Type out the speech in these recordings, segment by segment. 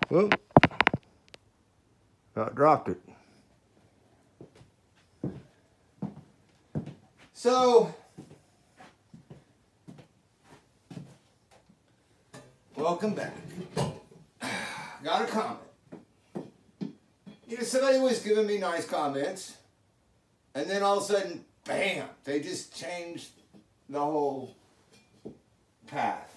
Whoop. I dropped it. So, welcome back. Got a comment. You know, somebody was giving me nice comments, and then all of a sudden, bam, they just changed the whole path.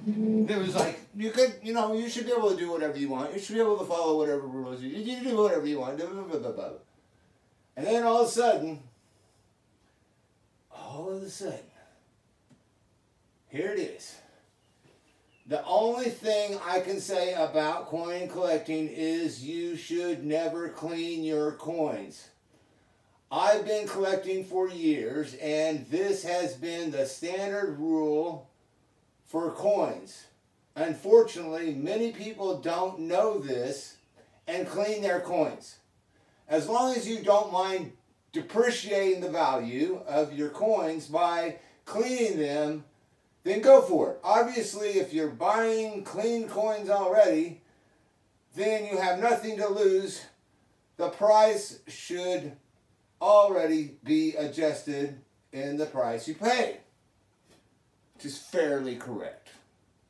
It was like, you could, you know, you should be able to do whatever you want. You should be able to follow whatever rules. You do whatever you want. And then all of a sudden, here it is. The only thing I can say about coin collecting is you should never clean your coins. I've been collecting for years, and this has been the standard rule for coins. Unfortunately, many people don't know this and clean their coins. As long as you don't mind depreciating the value of your coins by cleaning them, then go for it. Obviously, if you're buying clean coins already, then you have nothing to lose. The price should already be adjusted in the price you pay, which is fairly correct.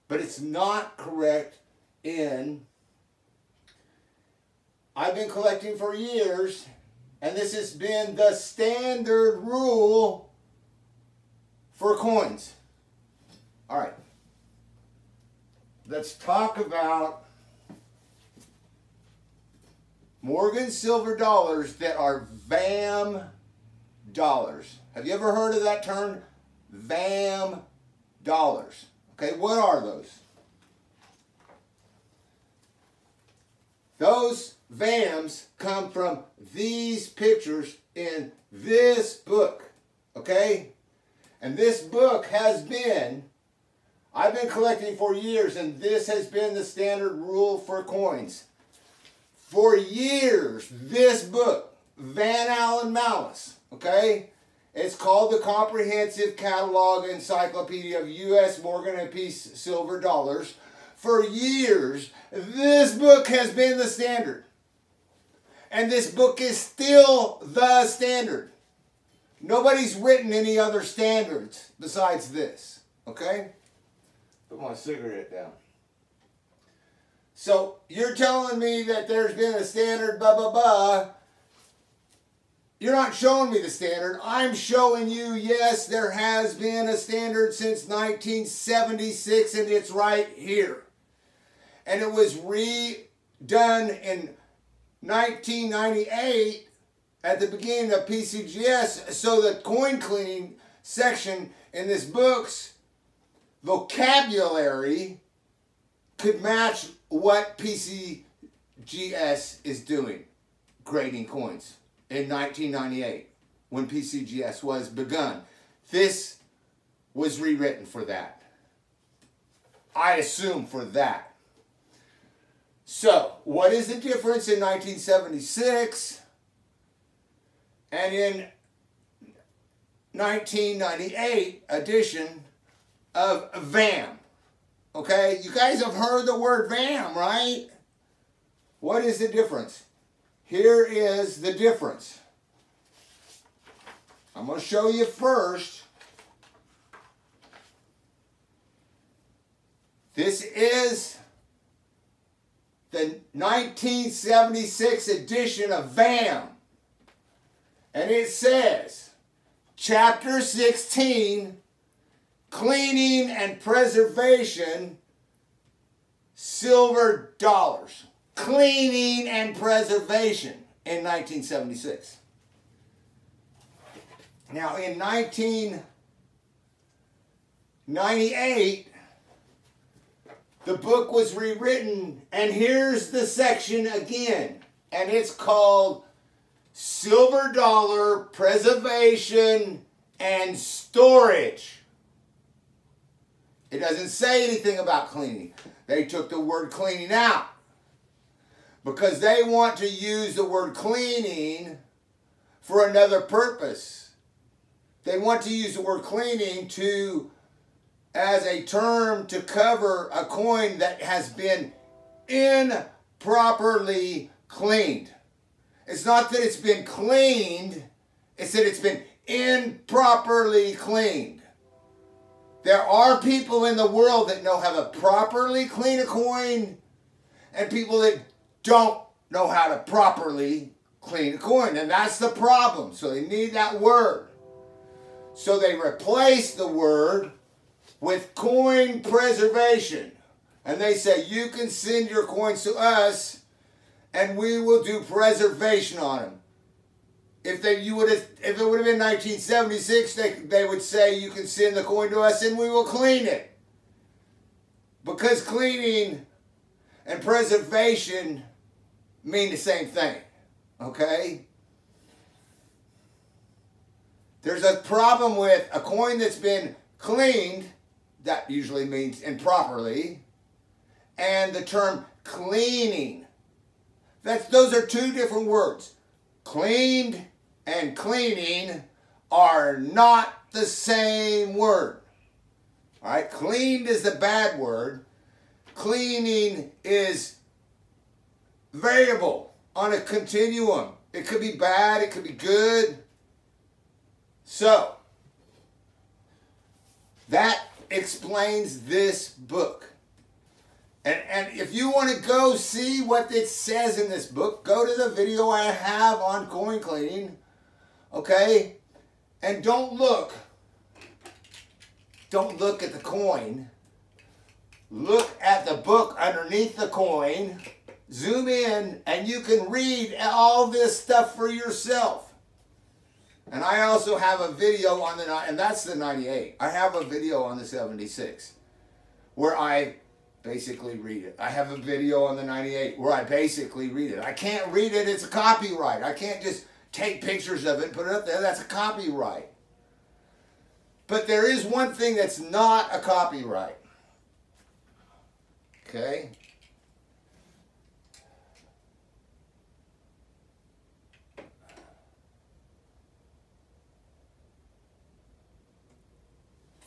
But it's not correct in, I've been collecting for years, and this has been the standard rule for coins. All right, let's talk about Morgan silver dollars that are VAM dollars. Have you ever heard of that term? VAM dollars. Okay, what are those? Those VAMs come from these pictures in this book. Okay? And this book has been, I've been collecting for years, and this has been the standard rule for coins. For years, this book, Van Allen Malice, okay? It's called the Comprehensive Catalog Encyclopedia of U.S. Morgan and Peace Silver Dollars. For years, this book has been the standard. And this book is still the standard. Nobody's written any other standards besides this, okay? Put my cigarette down. So, you're telling me that there's been a standard, blah, blah, blah. You're not showing me the standard. I'm showing you, yes, there has been a standard since 1976, and it's right here. And it was redone in 1998 at the beginning of PCGS, so the coin cleaning section in this book's vocabulary could match what PCGS is doing, grading coins, in 1998, when PCGS was begun. This was rewritten for that. I assume for that. So, what is the difference in 1976 and in 1998 edition of VAM? Okay, you guys have heard the word VAM, right? What is the difference? Here is the difference. I'm going to show you first. This is the 1976 edition of VAM. And it says, Chapter 16, Cleaning and Preservation, Silver Dollars. Cleaning and Preservation in 1976. Now in 1998, the book was rewritten, and here's the section again, and it's called Silver Dollar Preservation and Storage. It doesn't say anything about cleaning. They took the word cleaning out because they want to use the word cleaning for another purpose. They want to use the word cleaning as a term to cover a coin that has been improperly cleaned. It's not that it's been cleaned, it's that it's been improperly cleaned. There are people in the world that know how to properly clean a coin and people that don't know how to properly clean a coin. And that's the problem. So they need that word. So they replace the word with coin preservation. And they say, you can send your coins to us and we will do preservation on them. If it would have been 1976, they would say you can send the coin to us and we will clean it. Because cleaning and preservation mean the same thing. Okay? There's a problem with a coin that's been cleaned, that usually means improperly, and the term cleaning. Those are two different words. Cleaned and cleaning are not the same word. All right? Cleaned is the bad word. Cleaning is variable on a continuum. It could be bad, it could be good. So, that explains this book. And if you want to go see what it says in this book, go to the video I have on coin cleaning, okay? And don't look at the coin. Look at the book underneath the coin, zoom in, and you can read all this stuff for yourself. And I also have a video on and that's the 98. I have a video on the 76 where I basically read it. I have a video on the 98 where I basically read it. I can't read it, it's a copyright. I can't just take pictures of it and put it up there. That's a copyright. But there is one thing that's not a copyright. Okay?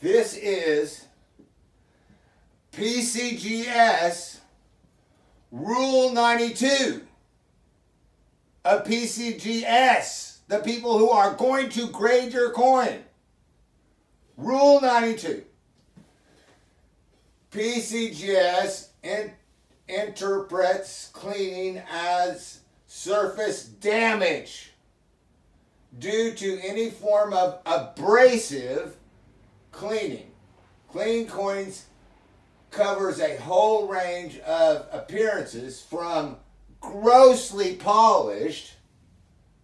This is PCGS Rule 92 of PCGS, the people who are going to grade your coin. Rule 92. PCGS interprets cleaning as surface damage due to any form of abrasive cleaning. Clean coins covers a whole range of appearances from grossly polished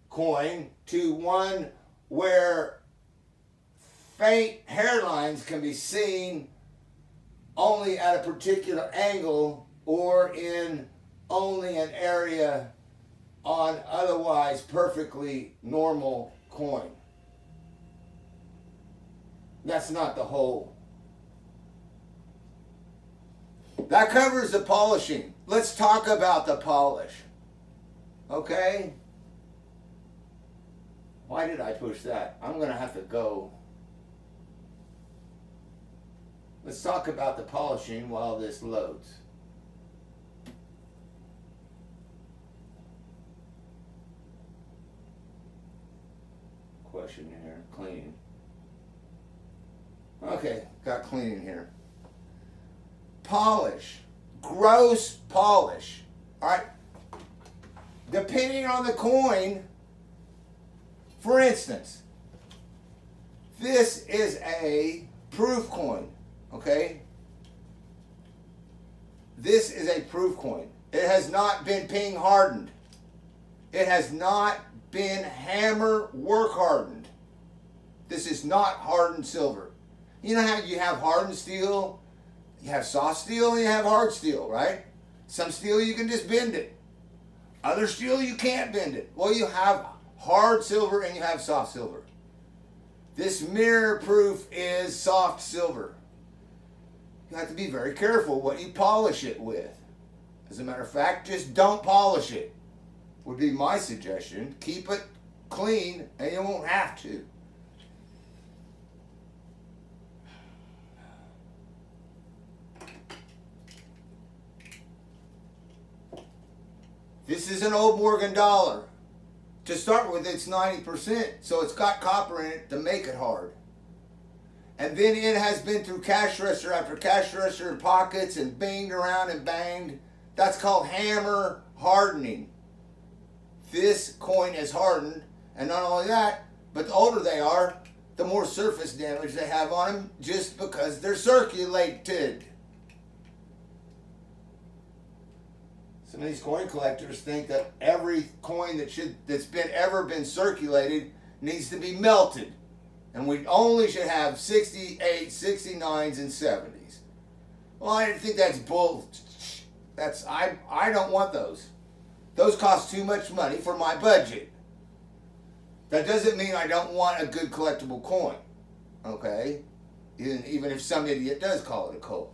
coin to one where faint hairlines can be seen only at a particular angle or in only an area on otherwise perfectly normal coin. That's not the whole. That covers the polishing. Let's talk about the polish. Okay? Why did I push that? I'm going to have to go. Let's talk about the polishing while this loads. Question here. Cleaning. Okay, got cleaning here. Polish. Gross polish. Alright? Depending on the coin, for instance, this is a proof coin. Okay? This is a proof coin. It has not been ping hardened. It has not been hammer work hardened. This is not hardened silver. You know how you have hardened steel, you have soft steel, and you have hard steel, right? Some steel you can just bend it. Other steel you can't bend it. Well, you have hard silver and you have soft silver. This mirror proof is soft silver. You have to be very careful what you polish it with. As a matter of fact, just don't polish it, would be my suggestion. Keep it clean and you won't have to. This is an old Morgan dollar. To start with, it's 90%, so it's got copper in it to make it hard. And then it has been through cash register after cash register and pockets and banged around and banged. That's called hammer hardening. This coin is hardened, and not only that, but the older they are, the more surface damage they have on them just because they're circulated. Some of these coin collectors think that every coin that's ever been circulated needs to be melted. And we only should have 68, 69s, and 70s. Well, I think that's bull. I don't want those. Those cost too much money for my budget. That doesn't mean I don't want a good collectible coin. Okay? Even if some idiot does call it a coin.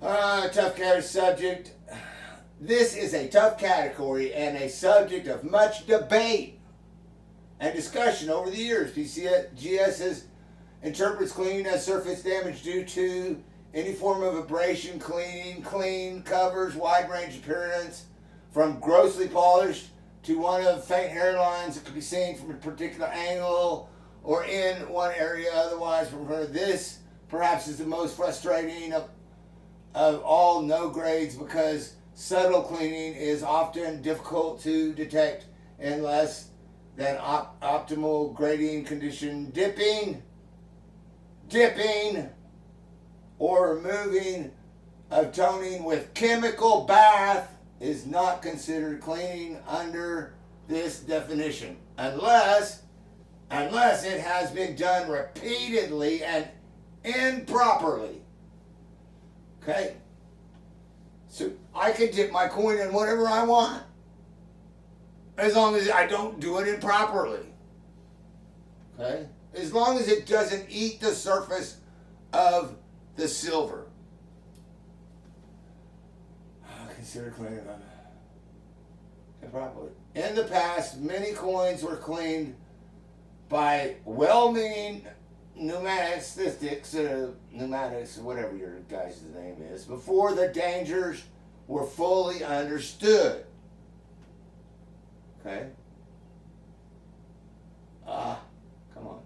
Tough subject. This is a tough category and a subject of much debate and discussion over the years. PCGS interprets cleaning as surface damage due to any form of abrasion, clean covers, wide range appearance, from grossly polished to one of faint hairlines that could be seen from a particular angle or in one area otherwise from her. This perhaps is the most frustrating of all no grades because subtle cleaning is often difficult to detect in less than optimal grading condition. Dipping or removing of toning with chemical bath is not considered cleaning under this definition unless it has been done repeatedly and improperly. Okay? So I can dip my coin in whatever I want as long as I don't do it improperly. Okay? As long as it doesn't eat the surface of the silver. Consider cleaning them improperly. In the past, many coins were cleaned by well-meaning pneumatics, whatever your guy's name is, before the dangers were fully understood. Okay? Come on.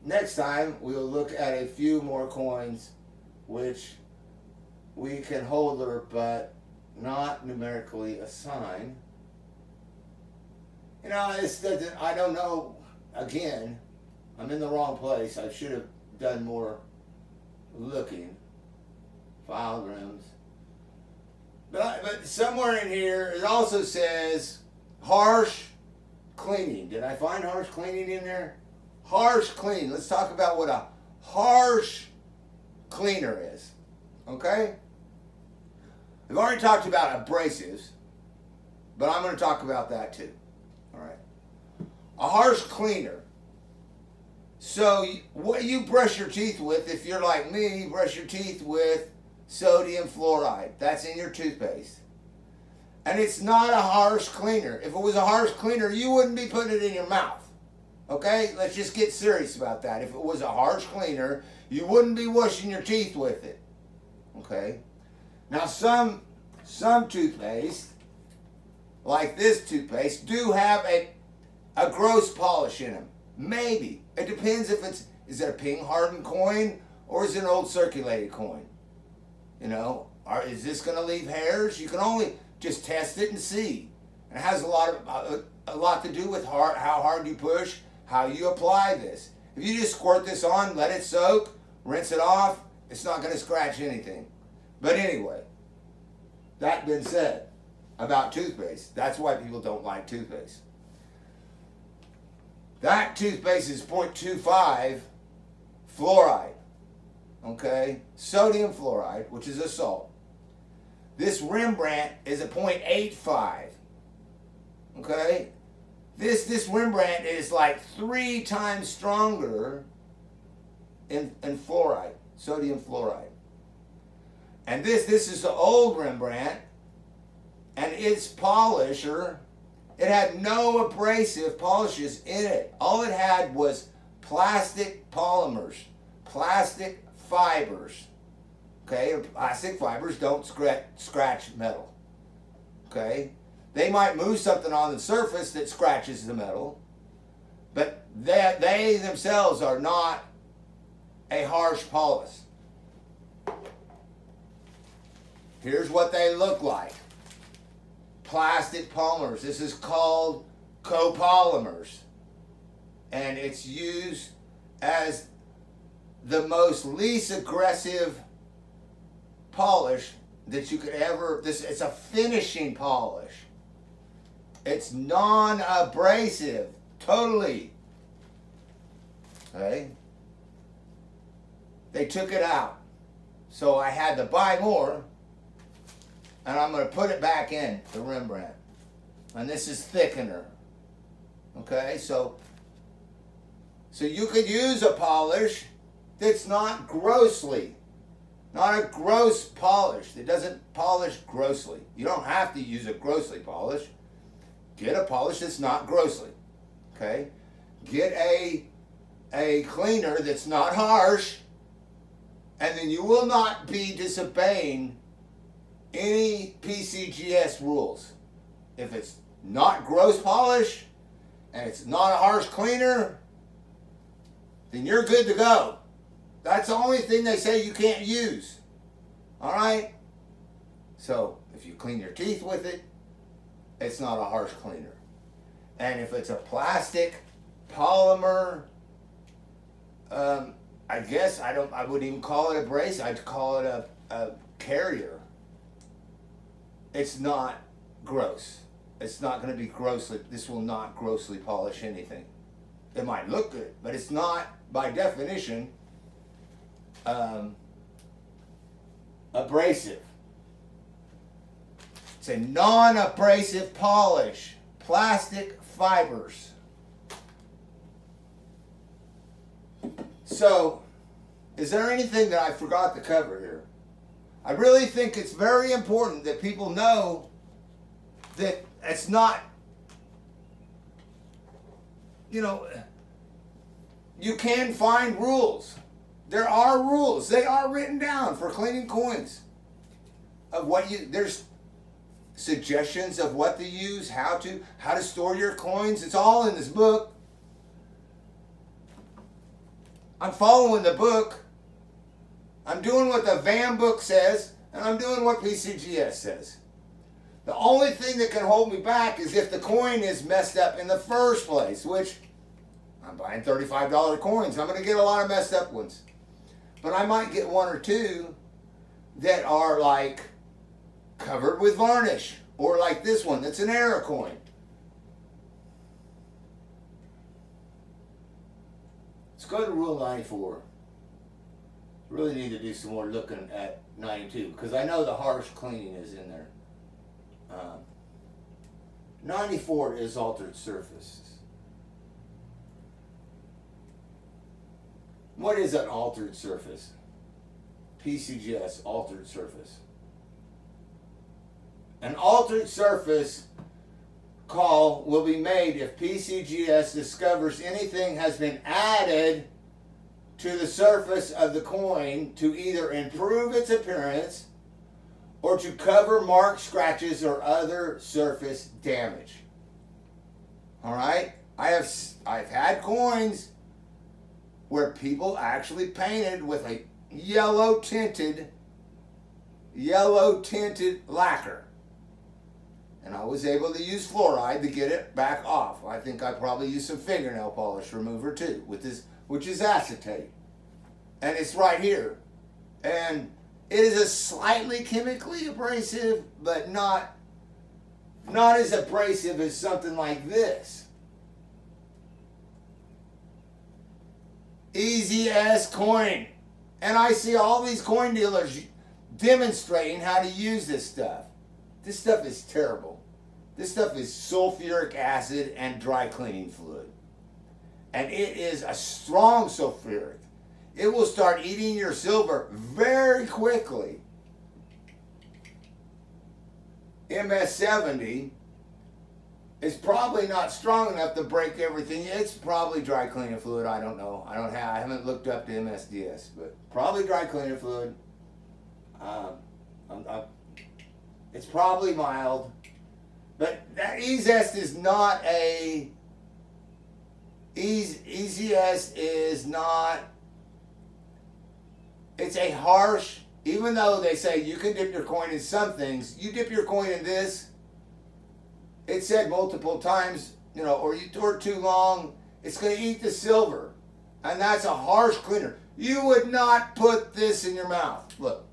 Next time, we'll look at a few more coins which we can holder but not numerically assign. You know, I don't know. Again, I'm in the wrong place. I should have done more looking. File rims. But somewhere in here, it also says harsh cleaning. Did I find harsh cleaning in there? Harsh cleaning. Let's talk about what a harsh cleaner is. Okay? I've already talked about abrasives, but I'm going to talk about that too. All right. A harsh cleaner. So what you brush your teeth with, if you're like me, you brush your teeth with sodium fluoride. That's in your toothpaste. And it's not a harsh cleaner. If it was a harsh cleaner, you wouldn't be putting it in your mouth. Okay? Let's just get serious about that. If it was a harsh cleaner, you wouldn't be washing your teeth with it. Okay? Now some toothpaste, like this toothpaste, do have a gross polish in them. Maybe. It depends if is it a ping hardened coin or is it an old circulated coin? You know, is this going to leave hairs? You can only just test it and see. It has a lot to do with how hard you push, how you apply this. If you just squirt this on, let it soak, rinse it off, it's not going to scratch anything. But anyway, that being said about toothpaste, that's why people don't like toothpaste. That toothpaste is 0.25 fluoride, okay? Sodium fluoride, which is a salt. This Rembrandt is a 0.85, okay? This Rembrandt is like 3 times stronger in fluoride, sodium fluoride. And this is the old Rembrandt, and its polisher, it had no abrasive polishes in it. All it had was plastic polymers, plastic fibers. Okay, or plastic fibers don't scratch metal. Okay, they might move something on the surface that scratches the metal, but they themselves are not a harsh polish. Here's what they look like. Plastic polymers. This is called copolymers. And it's used as the most least aggressive polish that you could ever, it's a finishing polish. It's non-abrasive, totally. Okay? They took it out. So I had to buy more, and I'm going to put it back in the Rembrandt. And this is thickener. Okay, so you could use a polish that's not grossly, not a gross polish, that doesn't polish grossly. You don't have to use a grossly polish. Get a polish that's not grossly. Okay, get a cleaner that's not harsh, and then you will not be disobeying any PCGS rules. If it's not gross polish and it's not a harsh cleaner, then you're good to go. That's the only thing they say you can't use. All right? So if you clean your teeth with it, it's not a harsh cleaner. And if it's a plastic polymer, I guess I wouldn't even call it a brace. I'd call it a carrier. It's not gross. It's not going to be grossly, this will not grossly polish anything. It might look good, but it's not, by definition, abrasive. It's a non-abrasive polish. Plastic fibers. So, is there anything that I forgot to cover here? I really think it's very important that people know that it's not, you know, you can find rules. There are rules. They are written down for cleaning coins. Of what there's suggestions of what to use, how to store your coins. It's all in this book. I'm following the book. I'm doing what the VAM book says, and I'm doing what PCGS says. The only thing that can hold me back is if the coin is messed up in the first place, which I'm buying $35 coins. I'm going to get a lot of messed up ones. But I might get one or two that are like covered with varnish, or like this one that's an error coin. Let's go to Rule 94. Really need to do some more looking at 92, because I know the harsh cleaning is in there. 94 is altered surfaces. What is an altered surface? PCGS, altered surface. An altered surface call will be made if PCGS discovers anything has been added to the surface of the coin to either improve its appearance or to cover marks, scratches, or other surface damage. All right? I've had coins where people actually painted with a yellow tinted lacquer. And I was able to use fluoride to get it back off. I think I probably used some fingernail polish remover too, with this, which is acetate. And it's right here. And it is a slightly chemically abrasive, but not as abrasive as something like this. Easy as coin. And I see all these coin dealers demonstrating how to use this stuff. This stuff is terrible. This stuff is sulfuric acid and dry cleaning fluid. And it is a strong sulfuric. It will start eating your silver very quickly. MS-70 is probably not strong enough to break everything. It's probably dry cleaning fluid. I don't know. I haven't looked up the MSDS, but probably dry cleaning fluid. It's probably mild, but that E-Zest is not a E-Zest is not. It's a harsh. Even though they say you can dip your coin in some things, you dip your coin in this. It said multiple times, you know, or you tore it too long, it's going to eat the silver, and that's a harsh cleaner. You would not put this in your mouth. Look.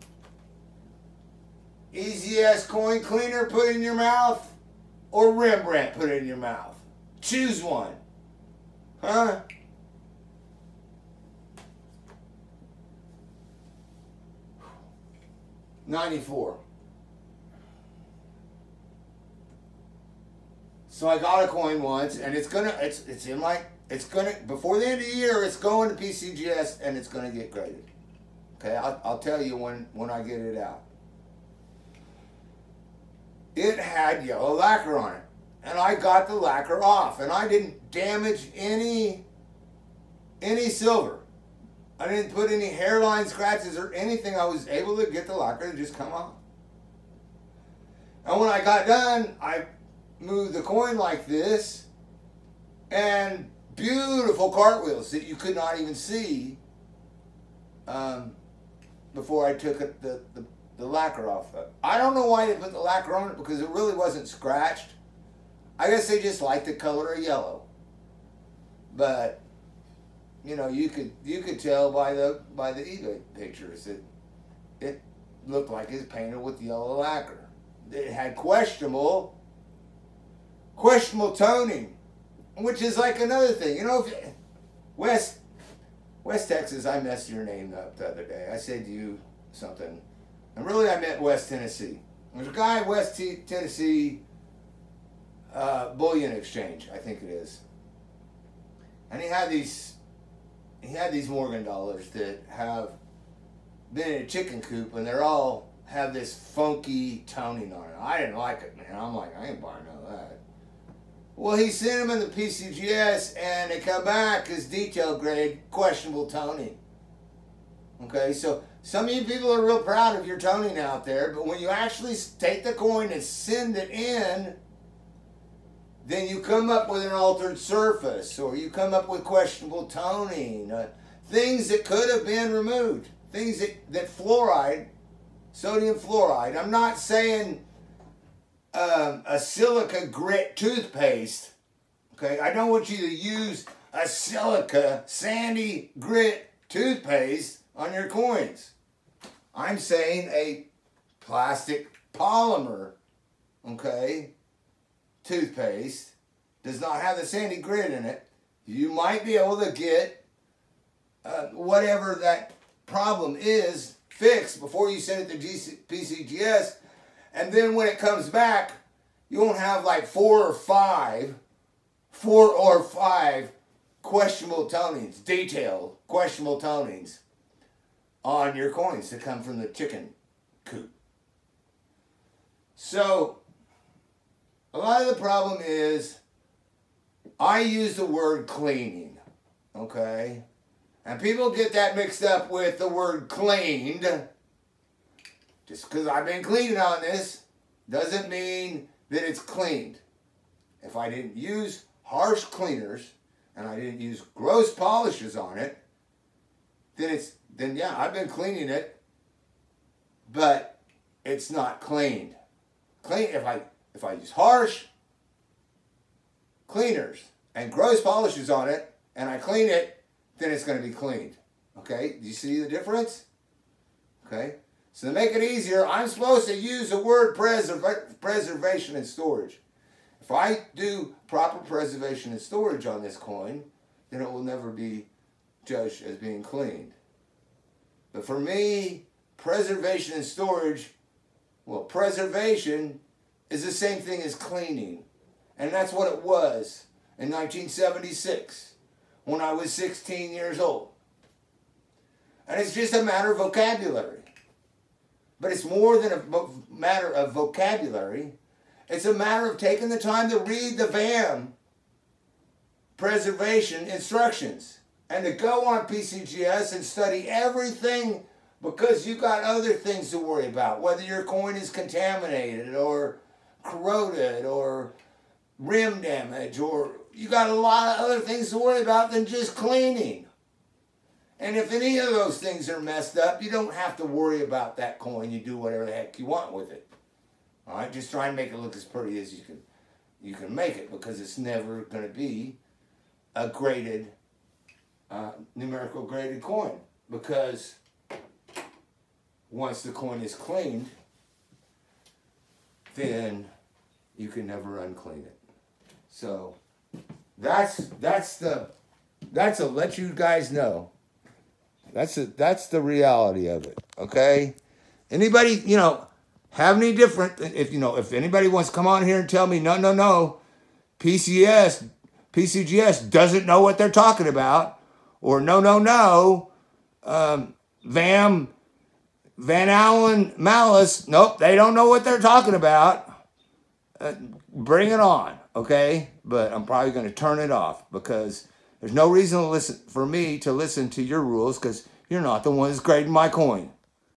E-Zest coin cleaner, put it in your mouth, or Rembrandt, put it in your mouth. Choose one. Huh? $94. So I got a coin once, and it's gonna before the end of the year, it's going to PCGS, and it's gonna get graded. Okay, I'll tell you when I get it out. It had yellow lacquer on it, and I got the lacquer off, and I didn't damage any silver. I didn't put any hairline scratches or anything. I was able to get the lacquer to just come off. And when I got done, I moved the coin like this, and beautiful cartwheels that you could not even see before I took the lacquer off. I don't know why they put the lacquer on it, because it really wasn't scratched. I guess they just like the color of yellow. But you know, you could tell by the eBay pictures that it looked like it's painted with yellow lacquer. It had questionable toning, which is like another thing. You know, if West Texas, I messed your name up the other day. I said to you something, and really I meant West Tennessee. There's a guy at West Tennessee Bullion Exchange, I think it is, and he had these Morgan dollars that have been in a chicken coop, and they're all have this funky toning on it. I didn't like it, man. I'm like, I ain't buying none of that. Well, he sent them in the PCGS, and they come back as detail grade, questionable toning. Okay, so some of you people are real proud of your toning out there, but when you actually take the coin and send it in, then you come up with an altered surface, or you come up with questionable toning, things that could have been removed, things that fluoride, sodium fluoride. I'm not saying a silica grit toothpaste, okay? I don't want you to use a silica sandy grit toothpaste on your coins. I'm saying a plastic polymer, okay, toothpaste does not have the sandy grit in it. You might be able to get whatever that problem is fixed before you send it to PCGS, and then when it comes back, you won't have like four or five questionable tonings, detailed questionable tonings on your coins that come from the chicken coop. So a lot of the problem is I use the word cleaning, okay? And people get that mixed up with the word cleaned. Just because I've been cleaning on this doesn't mean that it's cleaned. If I didn't use harsh cleaners and I didn't use gross polishes on it, then yeah, I've been cleaning it, but it's not cleaned. If I use harsh cleaners and gross polishes on it and I clean it, then it's going to be cleaned. Okay? Do you see the difference? Okay? So to make it easier, I'm supposed to use the word preservation and storage. If I do proper preservation and storage on this coin, then it will never be judged as being cleaned. But for me, preservation and storage, well, preservation is the same thing as cleaning. And that's what it was in 1976 when I was 16 years old. And it's just a matter of vocabulary. But it's more than a matter of vocabulary. It's a matter of taking the time to read the VAM preservation instructions and to go on PCGS and study everything because you got other things to worry about, whether your coin is contaminated or corroded or rim damage, or you got a lot of other things to worry about than just cleaning. And if any of those things are messed up, you don't have to worry about that coin. You do whatever the heck you want with it. All right, just try and make it look as pretty as you can make it, because it's never going to be a graded, numerical graded coin, because once the coin is cleaned, then you can never unclean it. So that's to let you guys know. That's the reality of it. Okay. Anybody, have any different? If anybody wants to come on here and tell me no, PCGS doesn't know what they're talking about, or no, VAM, Van Allen Malice, nope, they don't know what they're talking about. Bring it on, okay? But I'm probably going to turn it off, because there's no reason for me to listen to your rules, because you're not the ones grading my coin.